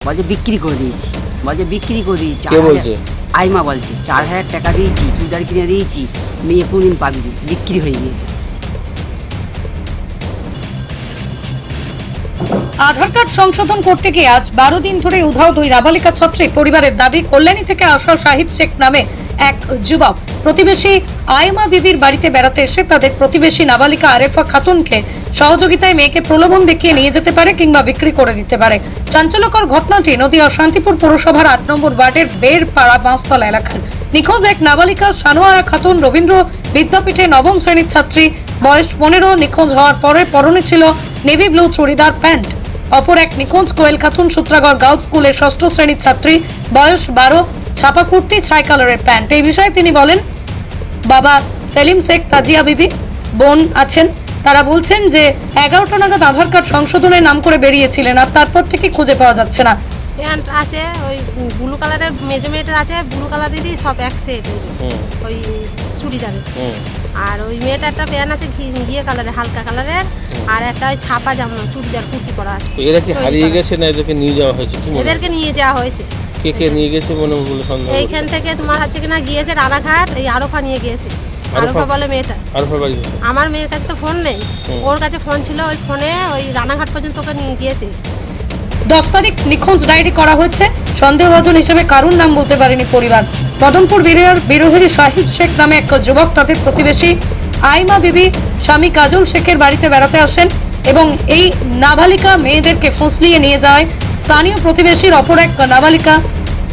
বলছে বিক্রি করে দিয়েছি, বলছে বিক্রি করে দিয়েছি। কে বলছে? আইমা বলছে 4,000 টাকা দিয়েছি, চুড়িদার কিনে দিয়েছি, মেয়ে কোনদিন পাবি না, বিক্রি হয়ে গিয়েছে। আধার কার্ড সংশোধন করতে গিয়ে আজ 12 দিন ধরে উধাও দুই নাবালিকা ছাত্রী। পরিবারের দাবি, কল্যাণী থেকে আসা শাহিদ শেখ নামে এক যুবক প্রতিবেশী আইমা বিবির বাড়িতে বেড়াতে এসে তাদের প্রতিবেশী নাবালিকা আরেফা খাতুনকে সহযোগিতায় মেয়েকে প্রলোভন দেখিয়ে নিয়ে যেতে পারে কিংবা বিক্রি করে দিতে পারে। চাঞ্চল্যকর ঘটনাটি নদীয়া শান্তিপুর পৌরসভার 8 নম্বর ওয়ার্ডের বেরপাড়া বাঁশতলা এলাকার। নিখোঁজ এক নাবালিকা সানোয়ারা খাতুন রবীন্দ্র বিদ্যাপীঠে নবম শ্রেণীর ছাত্রী, বয়স 15। নিখোঁজ হওয়ার পরে পরনে ছিল নেভি ব্লু চুড়িদার প্যান্ট। অপর এক নিখোঁজ কোয়েল খাতুন সূত্রাগড় গার্লস স্কুলের 6ষ্ঠ শ্রেণীর ছাত্রী, বয়স 12, ছাপা কুর্তি, ছাই কালারের প্যান্ট। এই বিষয়ে তিনি বলেন, বাবা সেলিম শেখ, তাজিয়া বিবি বোন আছেন। তারা বলছেন যে 11টা নাগাদ আধার কার্ড সংশোধনের নাম করে বেরিয়েছিলেন, আর তারপর থেকে খুঁজে পাওয়া যাচ্ছে না। প্যান্ট আছে ওই ব্লু কালারের, মেজো মেয়েটার আছে ব্লু কালার দিদি, সব এক সেট ওই চুড়িদারের। আর ওই মেয়েটা একটা প্যান্ট আছে ঘিয়ে কালারের, হালকা কালারের, আর একটা ওই ছাপা জামা চুড়িদার কুর্তি পরা আছে। এরা কি হারিয়ে গেছে না এদেরকে নিয়ে যাওয়া হয়েছে? কি মনে এদেরকে নিয়ে যাওয়া হয়েছে। কে কে নিয়ে গেছে মনে বলে সন্দেহ? এইখান থেকে তোমার হচ্ছে কিনা গিয়েছে রানাঘাট, এই আরফা নিয়ে গিয়েছে। আরফা বলে মেয়েটা। আরফা বাড়ি কোথায়? আমার মেয়ের কাছে তো ফোন নেই, ওর কাছে ফোন ছিল, ওই ফোনে ওই রানাঘাট পর্যন্ত ওকে নিয়ে গিয়েছে। 10 তারিখ নিখোঁজ ডায়েরি করা হয়েছে। সন্দেহভাজন হিসেবে কারুর নাম বলতে পারেনি পরিবার। মদনপুর বিরোহীর শাহিদ শেখ নামে এক যুবক তাদের প্রতিবেশী আইমা বিবি স্বামী কাজল শেখের বাড়িতে বেড়াতে আসেন এবং এই নাবালিকা মেয়েদেরকে ফুসলিয়ে নিয়ে যায়। স্থানীয় প্রতিবেশীর অপর এক নাবালিকা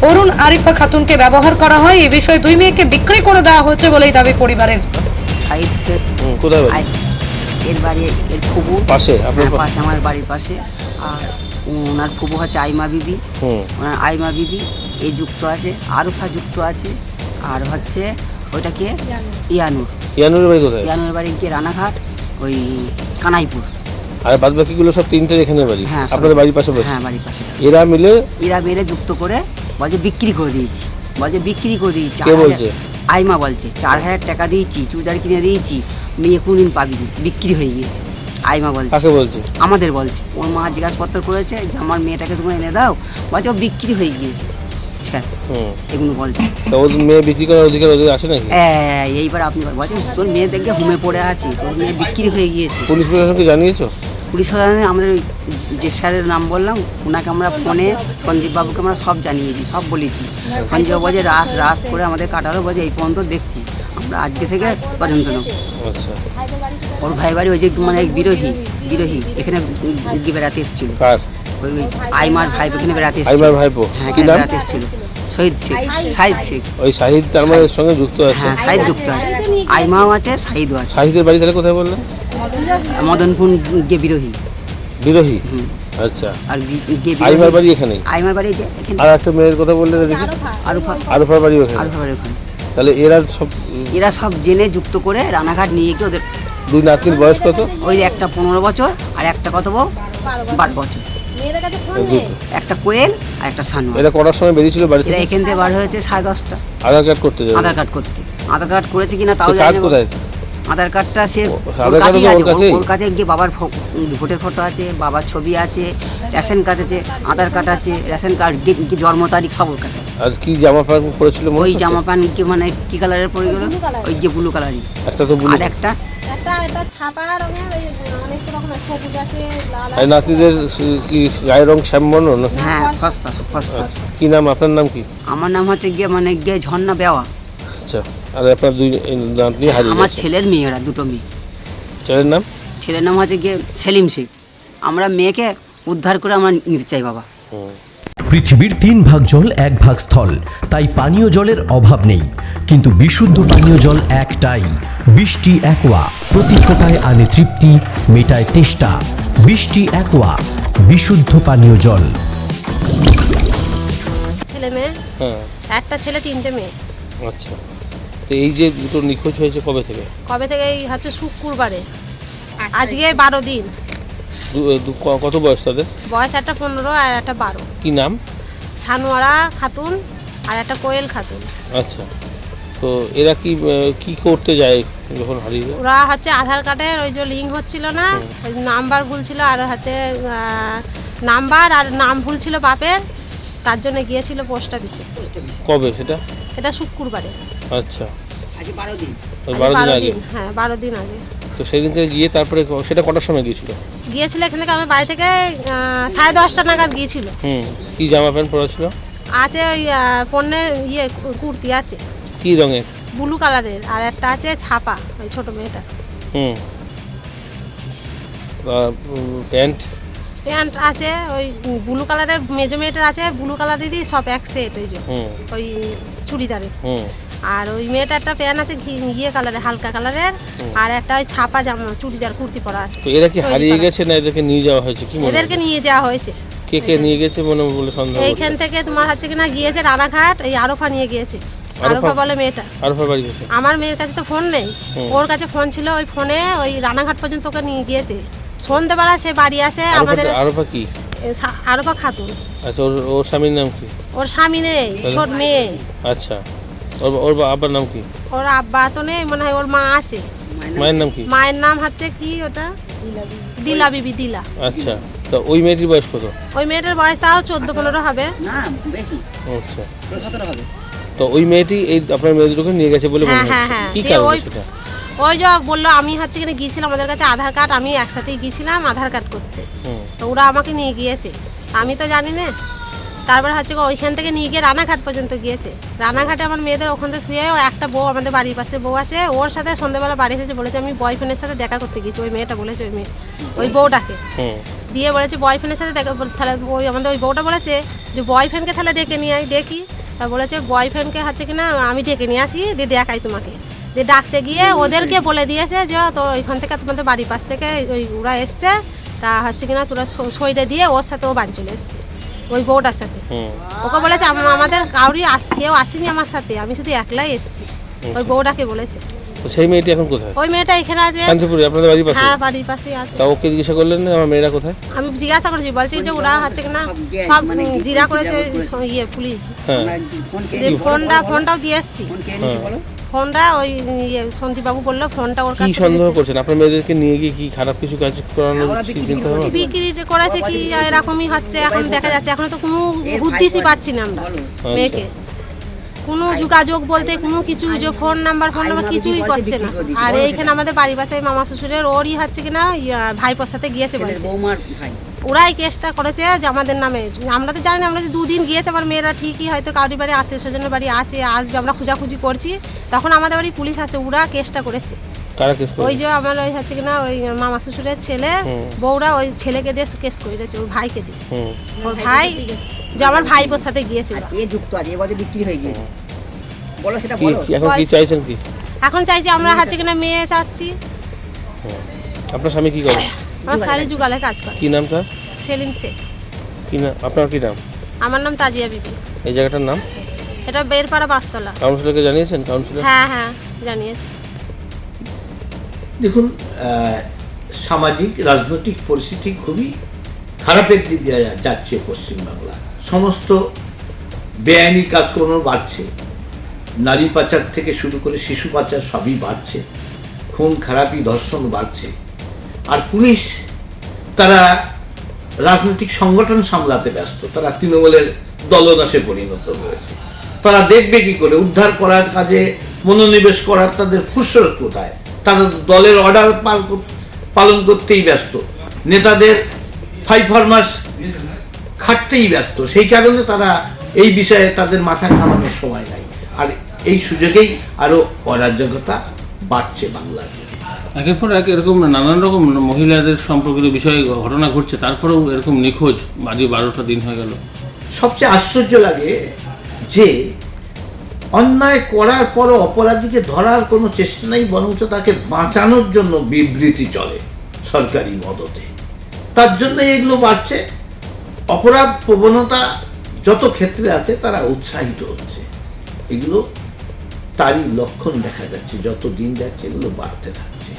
অরুণ আরিফা খাতুনকে ব্যবহার করা হয়। এই বিষয়ে দুই মেয়েকে বিক্রি করে দেওয়া হয়েছে বলেই দাবি পরিবারের। শাহিদ শেখ কোথায় বাড়ি? এর বাড়ি এর ফুবু পাশে, আপনার পাশে, আমার বাড়ির পাশে। আর ওনার ফুবু হচ্ছে আইমা বিবি, ওনার আইমা বিবি এই যুক্ত আছে, আরফা যুক্ত আছে, আর হচ্ছে ওইটা কে ইয়ানুর। ইয়ানুরের বাড়ি কোথায়? ইয়ানুর বাড়ি কি রানাঘাট, ওই কানাইপুর। আর বাদ বাকিগুলো সব তিনটের এখানে বাড়ি? হ্যাঁ, আপনাদের বাড়ির পাশাপাশি? হ্যাঁ, বাড়ির পাশে। এরা মিলে যুক্ত করে বলছে বিক্রি করে দিয়েছি, বলছে বিক্রি করে দিয়েছি। কে বলছে? আইমা বলছে 4,000 টাকা দিয়েছি, চুড়িদার কিনে দিয়েছি, মেয়ে কোনদিন পাবি না, বিক্রি হয়ে গিয়েছে। আইমা বলছে। কাকে বলছে? আমাদের বলছে। ওর মা জিজ্ঞাসাপত্র করেছে যে আমার মেয়েটাকে তুমি এনে দাও, বলছে ও বিক্রি হয়ে গিয়েছে স্যার, এগুলো বলছে। তা ওদের মেয়ে বিক্রি করার অধিকার ওদের আছে নাকি? এইবার আপনি বলছেন তোর মেয়ে দেখে হুমে পড়ে আছে, তোর মেয়ে বিক্রি হয়ে গিয়েছে। পুলিশ প্রশাসনকে জানিয়েছো? পুলিশ প্রশাসনে আমাদের ওই যে স্যারের নাম বললাম, ওনাকে আমরা ফোনে সঞ্জীব বাবুকে আমরা সব জানিয়েছি, সব বলেছি। সঞ্জীব বাবু বলছে রাস করে আমাদের কাটালো, বলছে এই পর্যন্ত দেখছি, আমরা আজকে থেকে তদন্ত নেব। আচ্ছা, ওর ভাই বাড়ি ওই যে মানে বিরোহী এখানে গিয়ে বেড়াতে এসেছিল। কার? ওই আইমার ভাই এখানে বেড়াতে এসেছিল। আইমার ভাইপো? হ্যাঁ, কি এখানে নাম? বেড়াতে এসেছিল। শাহিদ শেখ। ওই শাহিদ তার মানে এর সঙ্গে যুক্ত আছে? হ্যাঁ, শাহিদ যুক্ত আছে, আইমাও আছে, শাহিদও আছে। শাহিদের বাড়ি তাহলে কোথায় বললেন? মদনপুর গিয়ে বিরোহী। আচ্ছা। আর আইমার বাড়ি এখানেই? আইমার বাড়ি যে এখানে। আর একটা মেয়ের কথা বললেন দেখি, আরফার বাড়ি ওখানে? আরফার বাড়ি ওখানে। তাহলে এরা সব জেনে যুক্ত করে রানাঘাট নিয়ে গিয়ে ওদের দুই নাতনির বয়স কত? ওই একটা 15 বছর আর একটা কত 12 বছর। একটা কোয়েল আর একটা সানোয়ার। এরা কটার সময় বেরিয়েছিল বাড়ি থেকে? এরা এখান থেকে বার হয়েছে 10:30টা। আধার কার্ড করতে যাবে? আধার কার্ড করেছে কিনা তাও জানি না। কোথায় আধার কার্ডটা সে ওর কাছে গিয়ে বাবার ভোটের ফটো আছে, বাবার ছবি আছে, রেশন কার্ড আছে, আধার কার্ড আছে, রেশন কার্ড, জন্ম তারিখ সব ওর কাছে আছে। আর কি জামা প্যান্ট পরেছিল? ওই জামা প্যান্ট কি মানে কি কালারের পরে গেল? ওই যে ব্লু কালারই। একটা তো ব্লু, আর একটা ছাপা রঙের, অনেক রকমের সবুজ আছে, লাল আর নাতিদের কি গায়ের রং শ্যামবর্ণ না? হ্যাঁ, ফর্সা। কি নাম? আপনার নাম কি? আমার নাম হচ্ছে গিয়ে ঝর্ণা বেওয়া। আচ্ছা। আর আপনার দুই নাতনি হারিয়ে আমার গেছে? ছেলের মেয়েরা, দুটো মেয়ে। ছেলের নাম? ছেলের নাম হচ্ছে গিয়ে সেলিম শেখ। আমরা মেয়েকে উদ্ধার করে আমরা নিতে চাই বাবা। পৃথিবীর 3 ভাগ জল 1 ভাগ স্থল, তাই পানীয় জলের অভাব নেই। কিন্তু বিশুদ্ধ পানীয় জল একটাই, বৃষ্টি অ্যাকোয়া। প্রতি ফোঁটায় আনে তৃপ্তি, মেটায় তেষ্টা। বৃষ্টি অ্যাকোয়া, বিশুদ্ধ পানীয় জল। ছেলে মেয়ে, হ্যাঁ, একটা ছেলে 3টে মেয়ে। আচ্ছা। তো এই যে দুটো নিখোঁজ হয়েছে কবে থেকে? এই হচ্ছে শুক্রবারে, আজকে 12 দিন। কত বয়স তাদের? বয়স একটা 15 আর একটা 12। কি নাম? সানোয়ারা খাতুন আর একটা কোয়েল খাতুন। আচ্ছা। তো এরা কি করতে যায় যখন হারিয়ে যায়? ওরা হচ্ছে আধার কার্ডের ওই যে লিঙ্ক হচ্ছিল না, ওই নাম্বার ভুল ছিল, আর হচ্ছে নাম্বার আর নাম ভুল ছিল বাপের, তার জন্য গিয়েছিল পোস্ট অফিসে। কবে সেটা? এটা শুক্রবারে। আচ্ছা, আজ 12 দিন। ওই 12 দিন আগে। হ্যাঁ 12 দিন আগে। তো সেদিন থেকে গিয়ে তারপরে সেটা কটার সময় গিয়েছিল? গিয়েছিল এখান থেকে, আমি বাড়ি থেকে 10:30টা নাগাদ গিয়েছিল। কি জামা প্যান্ট পরা ছিল? আছে ওই পণ্যের কুর্তি আছে কি রঙের? ব্লু কালারের, আর একটা আছে ছাপা ওই ছোট মেয়েটা। প্যান্ট প্যান্ট আছে ওই ব্লু কালারের, মেজো মেয়েটার আছে ব্লু কালারেরই সব এক সেট, ওই যে ওই চুড়িদারের। আর ওই মেয়েটা একটা প্যান্ট আছে কালারের, হালকা কালারের, আর একটা ওই ছাপা জামা চুড়িদার কুর্তি পরা আছে। তো এরা কি হারিয়ে গেছে না এদেরকে নিয়ে যাওয়া হয়েছে? কি মনে এদেরকে নিয়ে যাওয়া হয়েছে। কে কে নিয়ে গেছে মনে বলে সন্দেহ? এইখান থেকে তোমার হচ্ছে কিনা গিয়েছে রানাঘাট, এই আরফা নিয়ে গিয়েছে। আরফা বলে মেয়েটা। আরফা বাড়ি গেছে? আমার মেয়ের কাছে তো ফোন নেই, ওর কাছে ফোন ছিল, ওই ফোনে ওই রানাঘাট পর্যন্ত ওকে নিয়ে গিয়েছে। সন্ধ্যেবেলা সে বাড়ি আসে। আমাদের আরফা কি? আরফা খাতুন। আচ্ছা, ওর স্বামীর নাম কি? ওর স্বামী নেই, ছোট মেয়ে। আচ্ছা, ওর আব্বার নাম কি? ওর আব্বা তো নেই, মনে হয় ওর মা আছে। মায়ের নাম কি? মায়ের নাম হচ্ছে কি ওটা, দিলা বিবি, দিলা। আচ্ছা, তো ওই মেয়েটির বয়স কত? ওই মেয়েটার বয়স তাও 14-15 হবে। না বেশি, আচ্ছা 17 হবে। তো ওই মেয়েটি এই আপনার মেয়ে দুটোকে নিয়ে গেছে বলে মনে হচ্ছে, কি কারণে সেটা? ওই যে বললো আমি হচ্ছে কিনা গিয়েছিলাম, আমাদের কাছে আধার কার্ড, আমি একসাথেই গিয়েছিলাম আধার কার্ড করতে। তো ওরা আমাকে নিয়ে গিয়েছে, আমি তো জানি না। তারপরে হচ্ছে ওইখান থেকে নিয়ে গিয়ে রানাঘাট পর্যন্ত গিয়েছে। রানাঘাটে আমার মেয়েদের ওখান থেকে শুয়ে একটা বউ, আমাদের বাড়ির পাশে বউ আছে, ওর সাথে সন্ধ্যাবেলা বাড়ি এসেছে, বলেছে আমি বয়ফ্রেন্ডের সাথে দেখা করতে গিয়েছি। ওই মেয়েটা বলেছে, ওই বউটাকে দিয়ে বলেছে বয়ফ্রেন্ডের সাথে দেখা। তাহলে ওই আমাদের ওই বউটা বলেছে যে বয়ফ্রেন্ডকে তাহলে ডেকে নিয়ে আই দেখি। তা বলেছে বয়ফ্রেন্ডকে হচ্ছে কিনা আমি ডেকে নিয়ে আসি, দিয়ে দেখাই তোমাকে। দিয়ে ডাকতে গিয়ে ওদেরকে বলে দিয়েছে যে তো ওইখান থেকে তোমাদের বাড়ির পাশ থেকে ওই ওরা এসছে, তা হচ্ছে কিনা তোরা সইটা দিয়ে ওর সাথে ও বাড়ি চলে এসছে, ওই বউটার সাথে। ওকে বলেছে আমাদের কাউরি কেউ আসেনি আমার সাথে, আমি শুধু একলাই এসেছি, ওই বউটাকে বলেছে। তো সেই মেয়েটি এখন কোথায়? ওই মেয়েটা এখানে আছে, শান্তিপুরে আপনাদের বাড়ির পাশে? হ্যাঁ বাড়ির পাশেই আছে। তা ওকে জিজ্ঞাসা করলেন না আমার মেয়েরা কোথায়? আমি জিজ্ঞাসা করেছি, বলছি যে ওরা হচ্ছে কিনা সব জিরা করেছে পুলিশ। ফোনটাও দিয়ে এসছি। ফোনটা ওই সন্দীপবাবু বললো ফোনটা ওর কাছে। কি সন্দেহ করছেন আপনার মেয়েদেরকে নিয়ে গিয়ে? কি খারাপ কিছু কাজ করানোর চিন্তা ভাবনা? বিক্রি করেছে কি এরকমই হচ্ছে, এখন দেখা যাচ্ছে। এখন তো কোনো উদ্দেশ্যই পাচ্ছি না আমরা মেয়েকে, কোনো যোগাযোগ বলতে কোনো কিছু, যে ফোন নাম্বার কিছুই করছে না। আর এইখানে আমাদের বাড়ির পাশে মামা শ্বশুরের ওরই হচ্ছে কিনা ভাইপোর সাথে গিয়েছে বলছে, ওরাই কেসটা করেছে যে আমাদের নামে। আমরা তো জানি না, আমরা যে 2 দিন গিয়েছে আমার মেয়েরা, ঠিকই হয়তো কাউরি বাড়ি আত্মীয় স্বজনের বাড়ি আছে, আসবে, আমরা খোঁজাখুঁজি করছি, তখন আমাদের বাড়ি পুলিশ আসে, ওরা কেসটা করেছে। ওই যে আমার ওই হচ্ছে কিনা ওই মামা শ্বশুরের ছেলে বউরা ওই ছেলেকে দিয়ে কেস করেছে, ওর ভাইকে দিয়ে। ওর ভাই যে আমার ভাইপোর সাথে গিয়েছে, যুক্ত আছে, এবারে বিক্রি হয়ে গিয়েছে। বলো সেটা বলো। এখন কি চাইছেন? কি এখন চাইছি আমরা হচ্ছে কিনা মেয়ে চাচ্ছি। আপনার স্বামী কি করে? আমার শাড়ি যুগালে কাজ করে। কি নাম তার? সেলিম শেখ। কি নাম আপনার? কি নাম? আমার নাম তাজিয়া বিবি। এই জায়গাটার নাম? এটা বেরপাড়া বাসতলা। কাউন্সিলরকে জানিয়েছেন? কাউন্সিলর? হ্যাঁ জানিয়েছি। দেখুন, সামাজিক রাজনৈতিক পরিস্থিতি খুবই খারাপের দিকে যাচ্ছে পশ্চিমবাংলা। সমস্ত বেআইনি কাজকর্ম বাড়ছে, নারী পাচার থেকে শুরু করে শিশু পাচার সবই বাড়ছে, খুন খারাপি ধর্ষণ বাড়ছে। আর পুলিশ তারা রাজনৈতিক সংগঠন সামলাতে ব্যস্ত, তারা তৃণমূলের দলদাসে পরিণত হয়েছে। তারা দেখবে কি করে, উদ্ধার করার কাজে মনোনিবেশ করার তাদের ফুরসত কোথায়? তারা দলের অর্ডার পালন করতেই ব্যস্ত, নেতাদের 5 ফরমাস খাটতেই ব্যস্ত। সেই কারণে তারা এই বিষয়ে তাদের মাথা ঘামানোর সময় নাই। আর এই সুযোগেই আরো অরাজকতা বাড়ছে বাংলার। একের পর এক এরকম নানান রকম মহিলাদের সম্পর্কিত বিষয়ে ঘটনা ঘটছে, তারপরেও এরকম নিখোঁজ 12টা দিন হয়ে গেল। সবচেয়ে আশ্চর্য লাগে যে অন্যায় করার পরও অপরাধীকে ধরার কোনো চেষ্টা নেই, বরঞ্চ তাকে বাঁচানোর জন্য বিবৃতি চলে সরকারি মদতে। তার জন্য এগুলো বাড়ছে। অপরাধ প্রবণতা যত ক্ষেত্রে আছে তারা উৎসাহিত হচ্ছে। এগুলো তারই লক্ষণ দেখা যাচ্ছে, যত দিন যাচ্ছে এগুলো বাড়তে থাকছে।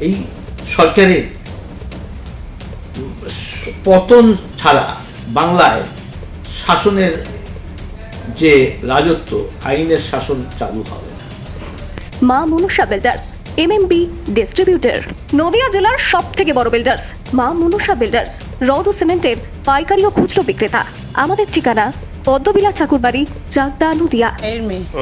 এই সরকারের পতন ছাড়া বাংলায় শাসনের যে রাজত্ব, আইনের শাসন চালু হবে না। মা Manasa builders, MMB distributor, Nadia জেলার সবথেকে বড় বিল্ডার্স। মা মনসা বিল্ডার্স, রড ও সিমেন্টের পাইকারি ও খুচরো বিক্রেতা। আমাদের ঠিকানা পদ্মবিলা ঠাকুরবাড়ি, চাকদা, নদিয়া।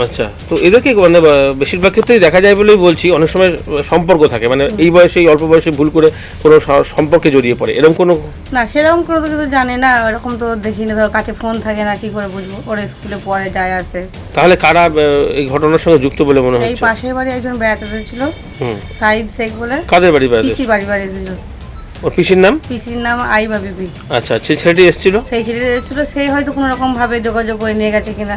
আচ্ছা, তো এদেরকে মানে বেশিরভাগ ক্ষেত্রেই দেখা যায় বলেই বলছি, অনেক সময় সম্পর্ক থাকে, মানে এই বয়সে এই অল্প বয়সে ভুল করে কোনো সম্পর্কে জড়িয়ে পড়ে, এরকম কোনো? না, সেরকম কোনো তো কিছু জানে না, এরকম তো দেখি না, ধর কাছে ফোন থাকে না, কি করে বুঝবো? ওরা স্কুলে পড়ে যায় আসে। তাহলে কারা এই ঘটনার সঙ্গে যুক্ত বলে মনে এই হচ্ছে? পাশের বাড়ি একজন বেড়াতে এসেছিল, সাইদ শেখ বলে। কাদের বাড়ি বেড়াতে? পিসি বাড়ি এসেছিল। ওর পিসির নাম? পিসির নাম আইবা বিবি। আচ্ছা, সেই ছেলেটি এসেছিল? সেই ছেলেটা এসেছিল, সেই হয়তো কোনো রকম ভাবে যোগাযোগ করে নিয়ে গেছে কিনা।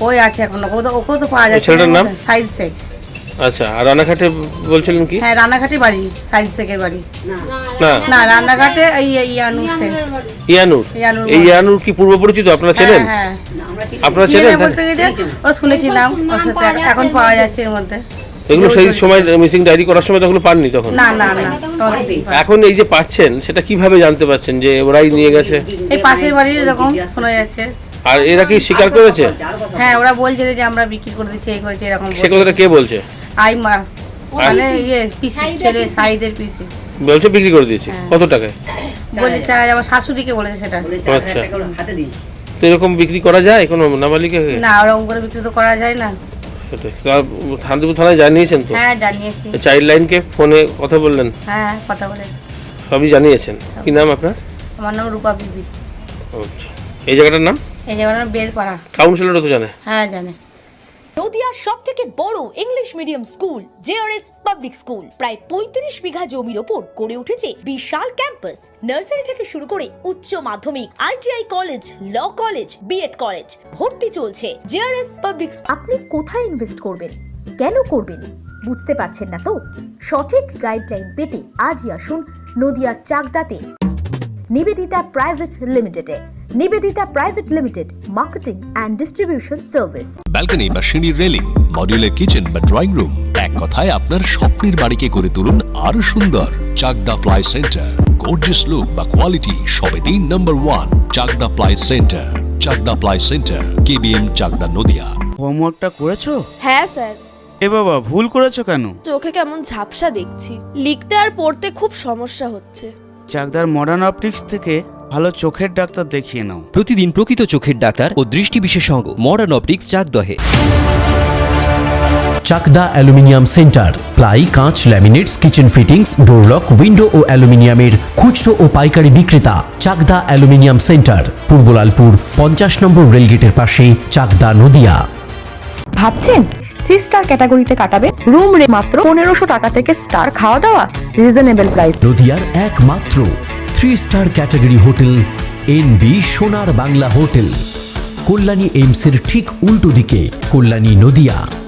ওই আছে এখন, ওকেও তো পাওয়া যাচ্ছে। ছেলেটার নাম? সাইদ শেখ। আচ্ছা, আর রানাঘাটে বলছিলেন কি? হ্যাঁ, রানাঘাটে বাড়ি, সাইদ শেখের বাড়ি। না না, রানাঘাটে এই ইয়ানুর শেখ। ইয়ানুর? এই ইয়ানুর কি পূর্ব পরিচিত? আপনারা চেনেন? হ্যাঁ, আপনারা চেনেন? বলতে গেলে ওরা শুনেছিলাম, ওর সাথে এখন পাওয়া যাচ্ছে এর মধ্যে। এগুলো সেই সময় মিসিং ডায়েরি করার সময় তখন পাননি? তখন না না না, এখন এই যে পাচ্ছেন সেটা কিভাবে জানতে পারছেন যে ওরাই নিয়ে গেছে? এই পাশের বাড়ির এরকম শোনা যাচ্ছে। আর এরা কি স্বীকার করেছে? হ্যাঁ, ওরা বলছে যে আমরা বিক্রি করে দিচ্ছি, এই করেছি, এরকম। সে কথাটা কে বলছে? আইমা, মানে ইয়ে পিসি, ছেলে সাইদের পিসি বলছে বিক্রি করে দিয়েছি। কত টাকায় বলে? চাই আমার শাশুড়িকে বলেছে সেটা। আচ্ছা, তো এরকম বিক্রি করা যায় কোনো নাবালিকা? না, ওরকম করে বিক্রি তো করা যায় না। সেটাই। শান্তিপুর থানায় জানিয়েছেন তো? হ্যাঁ, জানিয়েছি। চাইল্ড লাইনকে ফোনে কথা বললেন? হ্যাঁ, কথা বলেছি। সবই জানিয়েছেন? কি নাম আপনার? আমার নাম রূপা বিবি। আচ্ছা, এই জায়গাটার নাম? এই জায়গাটার নাম বেলপাড়া। কাউন্সিলরও তো জানে? হ্যাঁ, জানে। নদিয়ার সব থেকে বড় English medium school JRS public school প্রায় 35 বিঘা জমির ওপর গড়ে উঠেছে বিশাল ক্যাম্পাস। নার্সারি থেকে শুরু করে উচ্চ মাধ্যমিক, ITI college, law college, BEd college, ভর্তি চলছে জেআরএস পাবলিক। আপনি কোথায় ইনভেস্ট করবেন, কেন করবেন, বুঝতে পারছেন না তো? সঠিক গাইডলাইন পেতে আজই আসুন নদিয়ার চাকদাতে নিবেদিতা প্রাইভেট লিমিটেডে। Nivedita private limited, marketing and distribution service. Balcony বা সিঁড়ির রেলিং, মডিউলার কিচেন বা ড্রয়িং রুম, এক কথায় আপনার স্বপ্নের বাড়িকে করে তুলুন আরো সুন্দর। Chakda ply centre, gorgeous look বা কোয়ালিটি সবে 3 number 1 Chakda ply centre. Chakda ply centre, KBM, Chakda, Nadia. হোমওয়ার্কটা করেছো? হ্যাঁ স্যার। এ বাবা, ভুল করেছো কেন? চোখে কেমন ঝাপসা দেখছি, লিখতে আর পড়তে খুব সমস্যা হচ্ছে। চাকদার মডার্ন অপটিক্স থেকে ভালো চোখের ডাক্তার দেখিয়ে নাও। প্রতিদিন প্রকৃত চোখের ডাক্তার ও দৃষ্টি বিশেষজ্ঞ মডার্ন অপটিক্স, চাকদহে। চাকদা অ্যালুমিনিয়াম সেন্টার, প্লাই, কাঁচ, laminates, kitchen fittings, door lock, window ও অ্যালুমিনিয়ামের খুচরো ও পাইকারি বিক্রেতা। চাকদা অ্যালুমিনিয়াম সেন্টার, পূর্বলালপুর 50 নম্বর রেলগেটের পাশে, চাকদা, নদিয়া। ভাবছেন 3 স্টার ক্যাটাগরিতে কাটাবে? রুম রে মাত্র 1500 টাকা থেকে স্টার, খাওয়া দাওয়া রিজনেবল প্রাইস। নদিয়ার একমাত্র 3 স্টার ক্যাটাগরি হোটেল এনবি সোনার বাংলা হোটেল, কল্যাণী এইমসের ঠিক উল্টো দিকে, কল্যাণী, নদিয়া।